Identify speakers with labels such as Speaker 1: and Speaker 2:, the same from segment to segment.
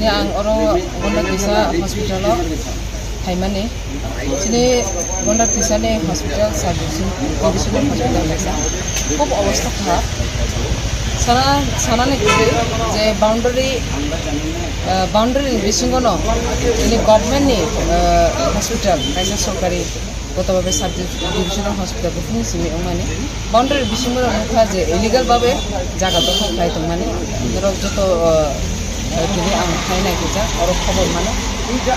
Speaker 1: ang oro gonda desa hospital Haimane sini gonda desa ne hospital divisional hospital desa খুব অবস্থা খারাপ সারা ne যে boundary bisingono ini government ni hospital kaisa sorkari gotobhabe sub divisional hospital bufuni simi ongmani boundary bisingono mukha je illegal babe jaga dখল khai tongmani ধরো যত যদি আং খাইনাই কিছা or খবর মানে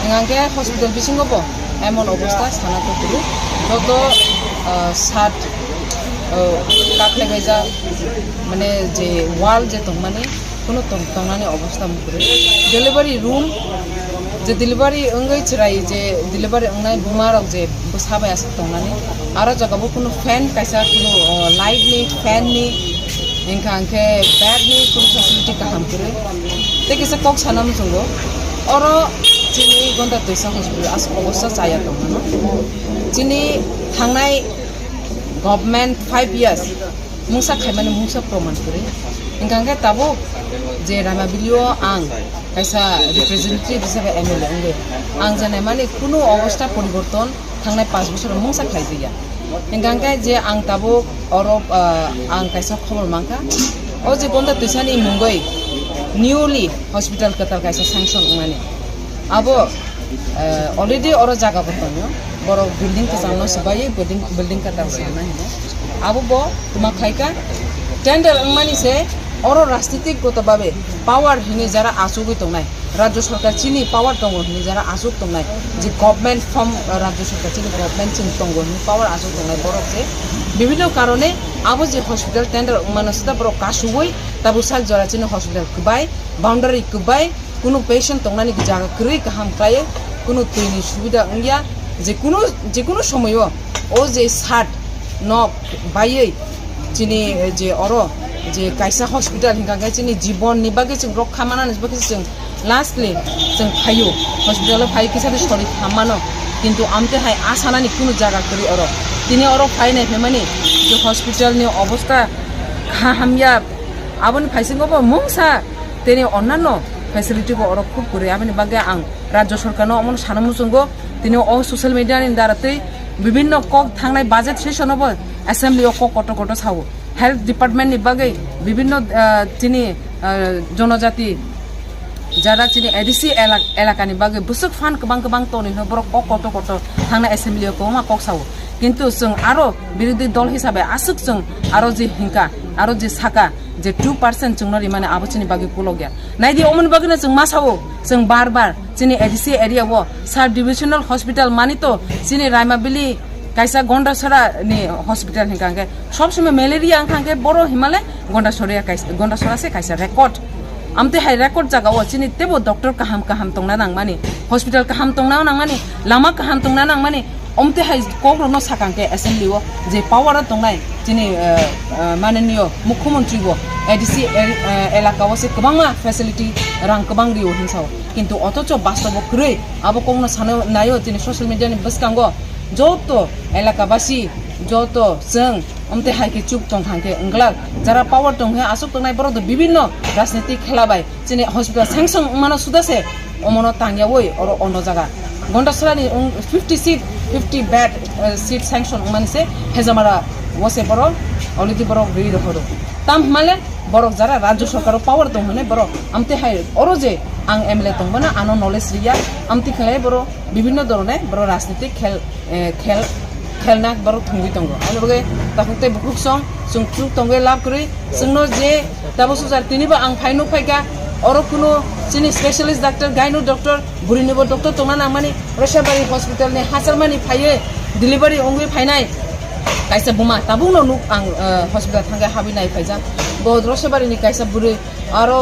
Speaker 1: এঙ্গাকে হসপিটাল বিসিঙ্গবো এমন অবস্থা সানাতো পুরো যত 60 কাকলে গাইজা মানে যে ওয়াল যে তংমানি কোনো তংনানি অবস্থা মুকুরে ডেলিভারি রুম যে ডেলিভারি অঙ্গই ছড়াই যে ডেলিভারি অঙ্গনাই বিমারক যে বসাবাই আছে তংনানি আরো জায়গাবো কোনো ফ্যান কাইসা কোনো লাইট নি ফ্যান নি ইনকাংকে ব্যাড নি কোনো ফ্যাসিলিটি কাহাম করে তে কিসা কক সানাম জঙ্গো অরো চিনি গন্ডা তৈসা হসপিটাল আস অবস্থা চাইয়া তংনানো চিনি থাংনাই গভর্নমেন্ট 5 years মুসা খাইমানে মুসা প্রমাণ করে ইনকাংকে তাবো যে রামাবিলিও আং কাইসা রিপ্রেজেন্টেটিভ হিসাবে এমএলএ অঙ্গে আং জানাই মানে কোনো অবস্থা পরিবর্তন থাংনাই 5 বছর মুসা খাইজিয়া ইনকাংকে যে আং তাবো অরব আং কাইসা খবর মাংকা ও যে গন্ডা তৈসানি মুঙ্গই নিউলি হসপিটাল কাতার কাইসা স্যাংশন মানে আবো অলরেডি অর জায়গা বর্তমানে বড় বিল্ডিং কে জানো সবাই বিল্ডিং কাতার সানা হিনে আবো ব তোমা খাইকা টেন্ডার মানে সে অর রাজনীতিগতভাবে পাওয়ার হিনে যারা আসুগই তংনাই রাজ্য সরকার চিনি পাওয়ার দङ হিনে যারা আসুক তংনাই যে গভর্নমেন্ট ফর্ম রাজ্য সরকার চিনি গভর্নমেন্ট চিনি দङ হিনে পাওয়ার আসুক তংনাই বরক যে বিভিন্ন কারণে আবো যে হসপিটাল টেন্ডার মানে সেটা বড় কাশুবই তাবো সাল জরা চিনি হসপিটাল কুবাই বাউন্ডারি কুবাই কোনো পেশেন্ট তংনানি জায়গা ক্রই কাহাম কায়ে কোনো তৈনি সুবিধা ইয়া যে কোনো সময় ও যে 60 নক বাইয়ে চিনি যে অর যে কাইসা হসপিটাল হিংকা চিনি জীবন নিবাগে जों রক্ষা মানা নিবাগে जों লাস্টলি जों ফাইও হসপিটাল ফাই কিসাতে সরি থামানো কিন্তু আমতে হাই আসানানি কোনো জায়গা করি অর তিনি অর ফাই নাই ফেমানি যে হসপিটাল নি অবস্থা হামিয়া আবন ফাইসিংগবো মুংসা তেনি অন্যান্য ফ্যাসিলিটি অর খুব করে আবনি বাগে আং রাজ্য সরকারনো অমন সানামুসঙ্গো তিনি ও সোশ্যাল মিডিয়ানি দ্বারাতেই বিভিন্ন কক থাংনাই বাজেট সেশনবো অ্যাসেম্বলি কক কত সাও হেলথ ডিপার্টমেন্টনি বাগে বিভিন্ন তিনি জনজাতি যারা চিনি এডিসি এলাকানি বাগে বুসুক ফান কবাং তনি বড় কত থাংনা অ্যাসেম্বলি কমা কক সাও কিন্তু जों আরো বিরোধী দল হিসাবে আসুক जों আরো যে হিংকা আরো যে সাকা যে 2% जोंनरि माने आबोचिनि बागे कुलगिया नाइदि ओमन बागेनो जों मासावो जों बार चिनि एडिसि एरियावो सब डिविजनल हॉस्पिटल मानि तो चिनि रायमाबिलि काइसा गंडासरा नि हॉस्पिटल हिंकांगे सब समय मलेरिया अंखांगे बरो हिमालय गंडासरा से काइसा रेकर्ड आमते हाई रेकर्ड जगाव चिनि तेबो डॉक्टर काहाम तंगना नांगमानि हॉस्पिटल काहाम तंगना नांगमानि लामा काहाम तंगना नांगमानि ओमते हाई कोग्रनो साकांगे असेंबलिओ जे पावर तंगनाय चिनि माननीय मुख्यमंत्री वो एडिसि एलाकाओ से गोबां फैसिलिटी रां गोबां रियो हिंसाव किन्तु अथच बास्तव क्रै आबो कोंनो सानो नायो चिनि सोशल मीडिया नि बसकांगो যত এলাকাবাসী যত जों আমতে হাইকে চুপ তং থাঙ্কে ওংলা যারা পাওয়ার তং হে আসুক তংনাই বড় বিভিন্ন রাজনীতি খেলাবাই চিনি হসপিটাল স্যাংশন মানো সুদাসে অমন তাঙ্গিয়া ওই অর অন্য জায়গা গন্ডাসরানি 50 সিট 50 বেড সিট স্যাংশন মানসে হেজামারা ওসে বড় অলরেডি বড় রি রহরো তাম মালে বড় যারা রাজ্য সরকার পাওয়ার দং হনে বড় আমতে হাই অরো যে आं एमएलए दंबना आनो नलेज रिया आमति खेलाय बरो विभिन्न धरने बरो राजनीतिक खेलना बरो थंगि दंगो आलोगे ताखुते बुकुक सं जों चुक तंगे लाभ करि जोंनो जे दाबो सुजार तिनिबो आं फाइनो फाइका अरो कुनो चिनि स्पेशलिस्ट डॉक्टर गाइनो डॉक्टर बुरिनिबो डॉक्टर तंगना नामानि रसाबारि हॉस्पिटल ने हासारमानि फाइये डिलीवरी अंगै फाइनाय काइसा बुमा ताबुनो नुक आं हॉस्पिटल थांगे हाबिनाय फाइजा बहुत रसाबारिनि काइसा बुरि आरो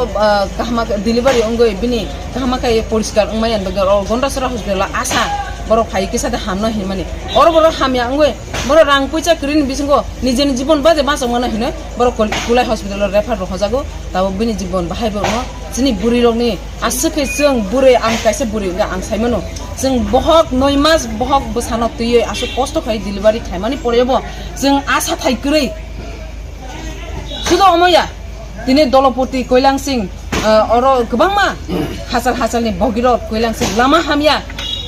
Speaker 1: काहमा डिलीवरी अंगै बिनि काहमा काय परिष्कार अंमायन बगर गंडासरा हॉस्पिटल आसा बरो फाइ के साथे हामनो हिमानि और बरो हामिया अंगै बरो रां पैसा क्रिन बिसिंगो निजेनि जीवन बाजे मास मानो हिनो बरो कुलाय हॉस्पिटल रेफार रखजागो ताबो बिनि जीवन बाहायबो न जिनि बुरि रंनि आसुके जों बुरै आं काइसा बुरै आं साइमनो जों बहक 9 मास बहक बसानो तयै आसु कष्ट खाय डिलीवरी खायमानि परेबो जों आसा थाइग्रै सुदो अमया दिनै दलपति কৈलाং सिंह अरो गोबांमा हाजार भगिरत कइलांसे लामा हामिया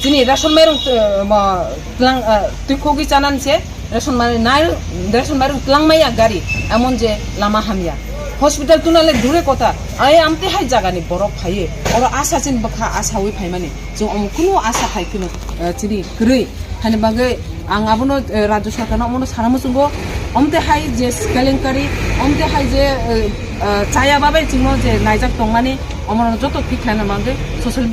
Speaker 1: जिनि रेशन माइरं तुखोगि जानानसे रेशन माइरं तलांमाया गारि एमन जे लामा हामिया हस्पिटाल तुनाले दूरे कथा आय आमते हाय जागानि बरफ फायो और आशा जिन बखा आसावै फाय माने जों कुनु आशा फायखोनो जिनि गरै हानि बागै आं आबनो राज्य सरकारनो अमनो सारामो जोंगो अमते हाय जे स्केलिंकारि अमते हाय जे चाया बाबे जिंनो जे नाइजाक दंमाने अमनो जतो फिखाना मांगे ससियेल